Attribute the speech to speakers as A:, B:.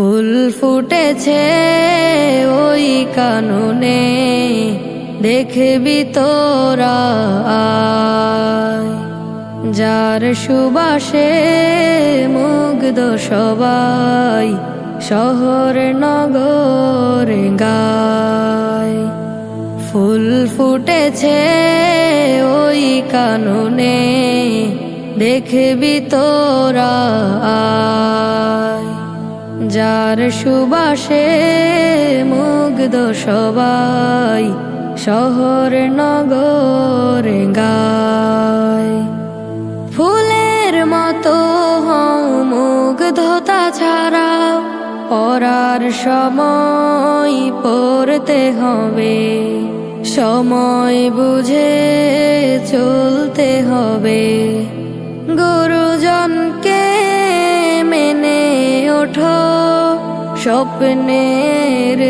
A: ফুল ফুটেছে ওই কাননে, দেখবি তোরা আয়। যার সুবাসে মুগ্ধ সবাই, শহর নগর গায়। ফুল ফুটেছে ওই কাননে, দেখবি তোরা আয়। যার সুবাসে মুগ্ধ সবাই, শহর নগর গায়। ফুলের মতো হও মুগ্ধতা ছাড়া, পড়ার সময় পড়তে হবে, সময় বুঝে চলতে হবে। গুরুজনকে মেনে ওঠো, স্বপ্নের